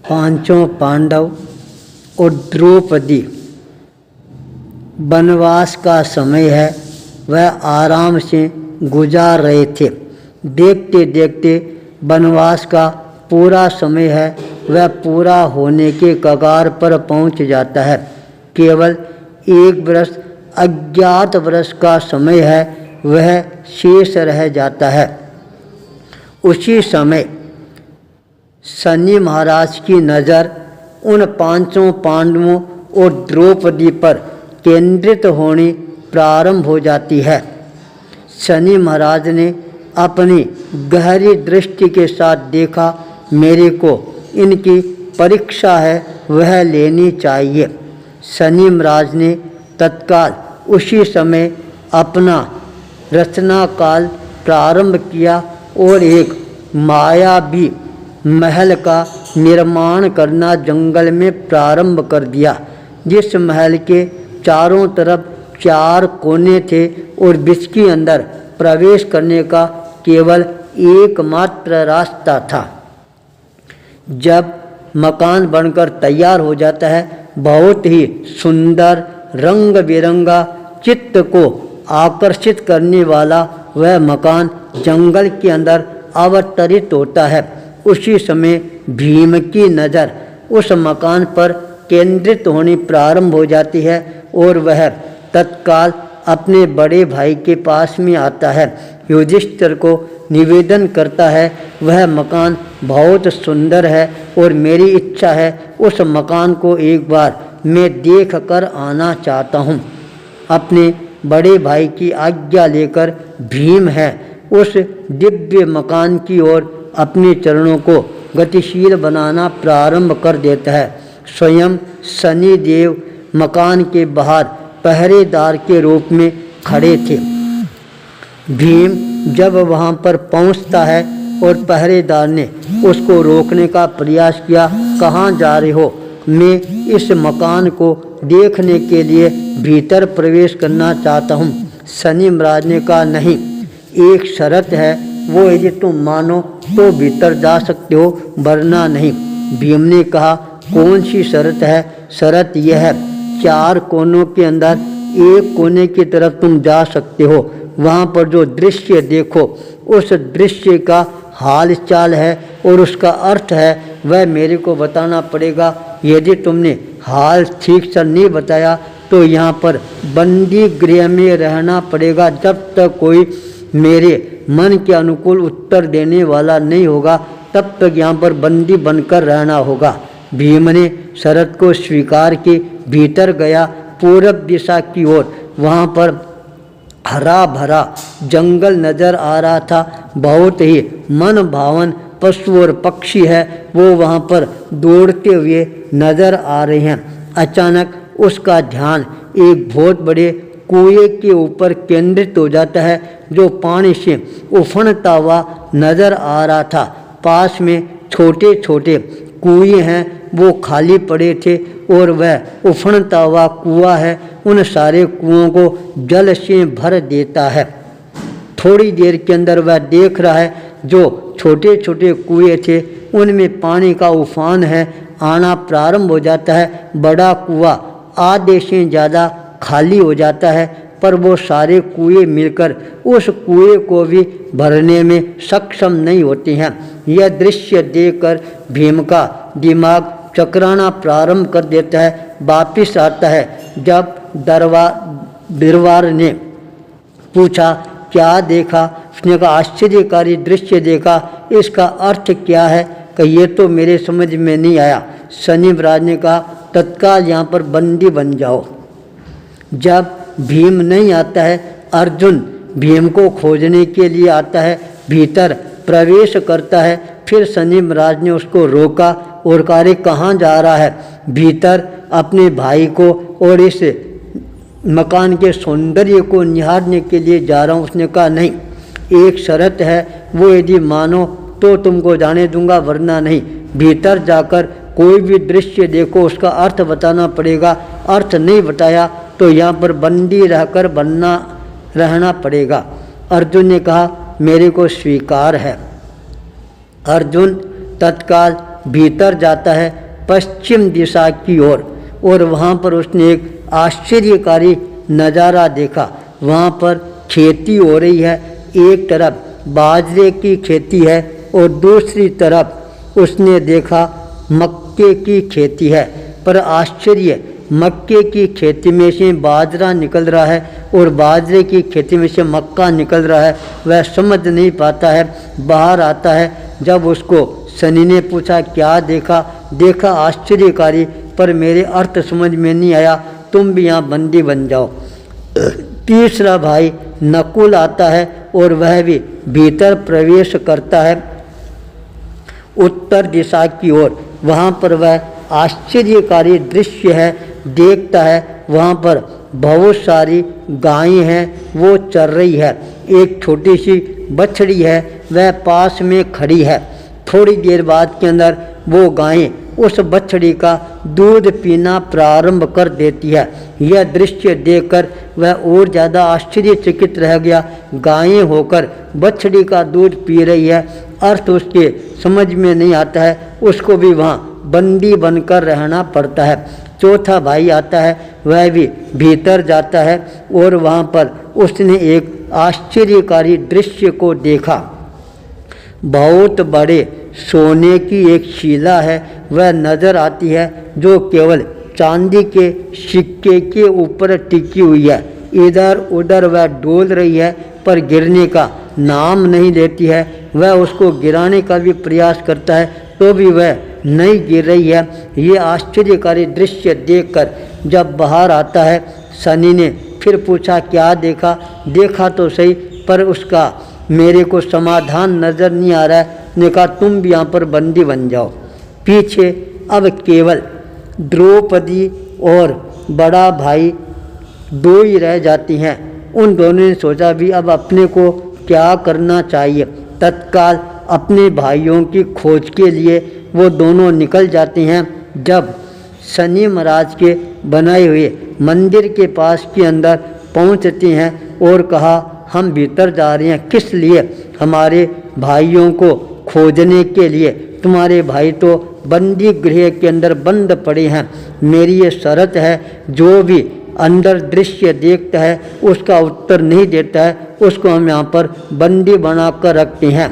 पांचों पांडव और द्रौपदी वनवास का समय है वह आराम से गुजार रहे थे। देखते देखते वनवास का पूरा समय है वह पूरा होने के कगार पर पहुंच जाता है। केवल 1 वर्ष अज्ञात वर्ष का समय है वह शेष रह जाता है। उसी समय शनि महाराज की नज़र उन पांचों पांडवों और द्रौपदी पर केंद्रित होनी प्रारंभ हो जाती है। शनि महाराज ने अपनी गहरी दृष्टि के साथ देखा, मेरे को इनकी परीक्षा है वह लेनी चाहिए। शनि महाराज ने तत्काल उसी समय अपना रचना काल प्रारंभ किया और एक मायावी महल का निर्माण करना जंगल में प्रारंभ कर दिया, जिस महल के चारों तरफ 4 कोने थे और बीच के अंदर प्रवेश करने का केवल एकमात्र रास्ता था। जब मकान बनकर तैयार हो जाता है, बहुत ही सुंदर रंग बिरंगा चित्त को आकर्षित करने वाला वह मकान जंगल के अंदर अवतरित होता है। उसी समय भीम की नज़र उस मकान पर केंद्रित होनी प्रारंभ हो जाती है और वह तत्काल अपने बड़े भाई के पास में आता है। युधिष्ठिर को निवेदन करता है, वह मकान बहुत सुंदर है और मेरी इच्छा है उस मकान को एक बार मैं देख कर आना चाहता हूँ। अपने बड़े भाई की आज्ञा लेकर भीम है उस दिव्य मकान की ओर अपने चरणों को गतिशील बनाना प्रारंभ कर देता है। स्वयं शनि देव मकान के बाहर पहरेदार के रूप में खड़े थे। भीम जब वहां पर पहुंचता है और पहरेदार ने उसको रोकने का प्रयास किया, कहाँ जा रहे हो? मैं इस मकान को देखने के लिए भीतर प्रवेश करना चाहता हूँ। शनि महाराज ने कहा, नहीं, एक शर्त है, वो यदि तुम मानो तो भीतर जा सकते हो, वरना नहीं। भीम ने कहा, कौन सी शर्त है? शर्त यह है, 4 कोनों के अंदर एक कोने की तरफ तुम जा सकते हो। वहाँ पर जो दृश्य देखो उस दृश्य का हाल चाल है और उसका अर्थ है वह मेरे को बताना पड़ेगा। यदि तुमने हाल ठीक से नहीं बताया तो यहाँ पर बंदी गृह में रहना पड़ेगा, जब तक कोई मेरे मन के अनुकूल उत्तर देने वाला नहीं होगा तब तक यहाँ पर बंदी बनकर रहना होगा। भीम ने शर्त को स्वीकार की, भीतर गया पूरब दिशा की ओर। वहाँ पर हरा भरा जंगल नज़र आ रहा था, बहुत ही मन भावन पशु और पक्षी है वो वहाँ पर दौड़ते हुए नज़र आ रहे हैं। अचानक उसका ध्यान एक बहुत बड़े कुएं के ऊपर केंद्रित हो जाता है जो पानी से उफनता हुआ नज़र आ रहा था। पास में छोटे छोटे कुएं हैं वो खाली पड़े थे और वह उफनता हुआ कुआं है उन सारे कुओं को जल से भर देता है। थोड़ी देर के अंदर वह देख रहा है जो छोटे छोटे कुएं थे उनमें पानी का उफान है, आना प्रारंभ हो जाता है। बड़ा कुआं आधे से ज़्यादा खाली हो जाता है, पर वो सारे कुएं मिलकर उस कुएं को भी भरने में सक्षम नहीं होते हैं। यह दृश्य देखकर भीम का दिमाग चकराना प्रारंभ कर देता है। वापिस आता है। जब दरबार ने पूछा, क्या देखा? उसने कहा, आश्चर्यकारी दृश्य देखा, इसका अर्थ क्या है? कि ये तो मेरे समझ में नहीं आया। शनि महाराज ने कहा, तत्काल यहाँ पर बंदी बन जाओ। जब भीम नहीं आता है, अर्जुन भीम को खोजने के लिए आता है, भीतर प्रवेश करता है। फिर शनि महाराज ने उसको रोका और कहा, कहाँ जा रहा है? भीतर अपने भाई को और इस मकान के सौंदर्य को निहारने के लिए जा रहा हूँ। उसने कहा, नहीं, एक शर्त है, वो यदि मानो तो तुमको जाने दूंगा, वरना नहीं। भीतर जाकर कोई भी दृश्य देखो उसका अर्थ बताना पड़ेगा, अर्थ नहीं बताया तो यहाँ पर बंदी रहकर रहना पड़ेगा। अर्जुन ने कहा, मेरे को स्वीकार है। अर्जुन तत्काल भीतर जाता है पश्चिम दिशा की ओर और वहाँ पर उसने एक आश्चर्यकारी नज़ारा देखा। वहाँ पर खेती हो रही है, एक तरफ बाजरे की खेती है और दूसरी तरफ उसने देखा मक्के की खेती है। पर आश्चर्य, मक्के की खेती में से बाजरा निकल रहा है और बाजरे की खेती में से मक्का निकल रहा है, वह समझ नहीं पाता है। बाहर आता है, जब उसको शनि ने पूछा क्या देखा, देखा आश्चर्यकारी, पर मेरे अर्थ समझ में नहीं आया, तुम भी यहाँ बंदी बन जाओ। तीसरा भाई नकुल आता है और वह भी भीतर प्रवेश करता है उत्तर दिशा की ओर। वहाँ पर वह आश्चर्यकारी दृश्य है, देखता है वहाँ पर बहुत सारी गायें हैं, वो चर रही है। एक छोटी सी बछड़ी है, वह पास में खड़ी है। थोड़ी देर बाद के अंदर वो गायें उस बछड़ी का दूध पीना प्रारंभ कर देती है। यह दृश्य देखकर वह और ज़्यादा आश्चर्यचकित रह गया। गायें होकर बछड़ी का दूध पी रही है, अर्थ उसके समझ में नहीं आता है, उसको भी वहाँ बंदी बनकर रहना पड़ता है। चौथा भाई आता है, वह भी भीतर जाता है और वहाँ पर उसने एक आश्चर्यकारी दृश्य को देखा। बहुत बड़े सोने की एक शिला है, वह नज़र आती है, जो केवल चांदी के सिक्के के ऊपर टिकी हुई है। इधर उधर वह डोल रही है पर गिरने का नाम नहीं लेती है। वह उसको गिराने का भी प्रयास करता है तो भी वह नहीं गिर रही है। ये आश्चर्यकारी दृश्य देखकर जब बाहर आता है, शनि ने फिर पूछा क्या देखा, देखा तो सही पर उसका मेरे को समाधान नज़र नहीं आ रहा है। ने कहा तुम भी यहाँ पर बंदी बन जाओ। पीछे अब केवल द्रौपदी और बड़ा भाई दो ही रह जाती हैं। उन दोनों ने सोचा भी अब अपने को क्या करना चाहिए। तत्काल अपने भाइयों की खोज के लिए वो दोनों निकल जाती हैं। जब शनि महाराज के बनाए हुए मंदिर के पास के अंदर पहुंचती हैं और कहा हम भीतर जा रहे हैं, किस लिए, हमारे भाइयों को खोजने के लिए। तुम्हारे भाई तो बंदी गृह के अंदर बंद पड़े हैं। मेरी ये शर्त है, जो भी अंदर दृश्य देखता है उसका उत्तर नहीं देता है, उसको हम यहाँ पर बंदी बना कर रखते हैं।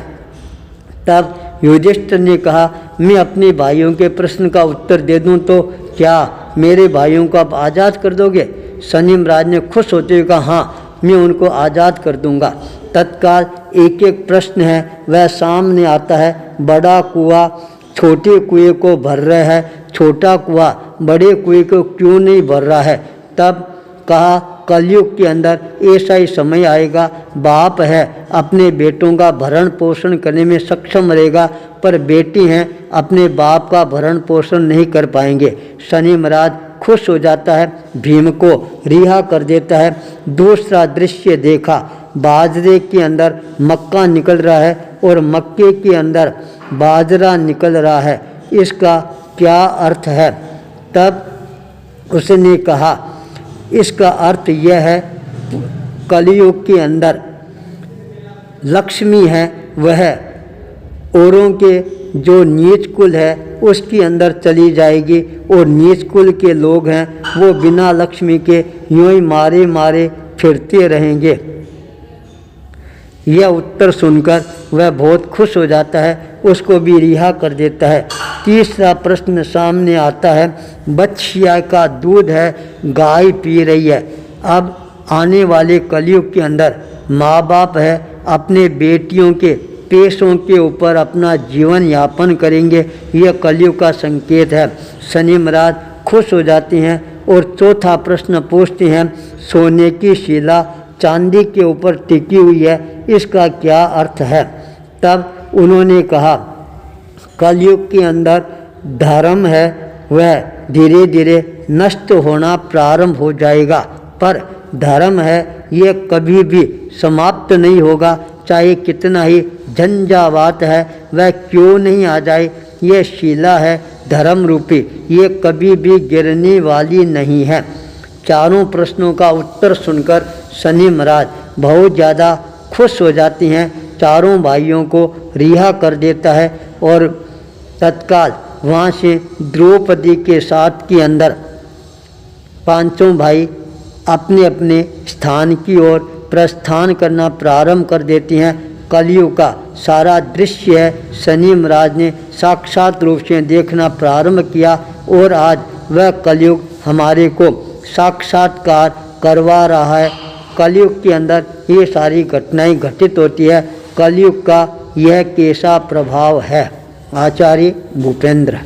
तब युधिष्ठिर ने कहा मैं अपने भाइयों के प्रश्न का उत्तर दे दूं तो क्या मेरे भाइयों को आप आज़ाद कर दोगे। शनि महाराज ने खुश होते हुए कहा हाँ मैं उनको आज़ाद कर दूंगा। तत्काल एक एक प्रश्न है वह सामने आता है। बड़ा कुआं छोटे कुएं को भर रहा है, छोटा कुआं बड़े कुएं को क्यों नहीं भर रहा है। तब कहा कलयुग के अंदर ऐसा ही समय आएगा, बाप है अपने बेटों का भरण पोषण करने में सक्षम रहेगा पर बेटी हैं अपने बाप का भरण पोषण नहीं कर पाएंगे। शनि महाराज खुश हो जाता है, भीम को रिहा कर देता है। दूसरा दृश्य देखा, बाजरे के अंदर मक्का निकल रहा है और मक्के के अंदर बाजरा निकल रहा है, इसका क्या अर्थ है। तब उसने कहा इसका अर्थ यह है कलयुग के अंदर लक्ष्मी है वह औरों के जो नीच कुल है उसके अंदर चली जाएगी और नीच कुल के लोग हैं वो बिना लक्ष्मी के यूं ही मारे मारे फिरते रहेंगे। यह उत्तर सुनकर वह बहुत खुश हो जाता है, उसको भी रिहा कर देता है। तीसरा प्रश्न सामने आता है, बछिया का दूध है, गाय पी रही है। अब आने वाले कलयुग के अंदर माँ बाप है अपने बेटियों के पेशों के ऊपर अपना जीवन यापन करेंगे, यह कलयुग का संकेत है। शनि महाराज खुश हो जाते हैं और चौथा प्रश्न पूछते हैं, सोने की शिला चांदी के ऊपर टिकी हुई है, इसका क्या अर्थ है। तब उन्होंने कहा कलयुग के अंदर धर्म है वह धीरे धीरे नष्ट होना प्रारंभ हो जाएगा, पर धर्म है यह कभी भी समाप्त नहीं होगा, चाहे कितना ही झंझावात है वह क्यों नहीं आ जाए। यह शिला है धर्म रूपी, ये कभी भी गिरने वाली नहीं है। चारों प्रश्नों का उत्तर सुनकर शनि महाराज बहुत ज़्यादा खुश हो जाती हैं, चारों भाइयों को रिहा कर देता है और तत्काल वहाँ से द्रौपदी के साथ के अंदर पांचों भाई अपने अपने स्थान की ओर प्रस्थान करना प्रारंभ कर देते हैं। कलयुग का सारा दृश्य है शनि महाराज ने साक्षात रूप से देखना प्रारंभ किया और आज वह कलयुग हमारे को साक्षात्कार करवा रहा है। कलयुग के अंदर ये सारी घटनाएं घटित होती है। कलयुग का यह कैसा प्रभाव है। आचार्य भूपेंद्र।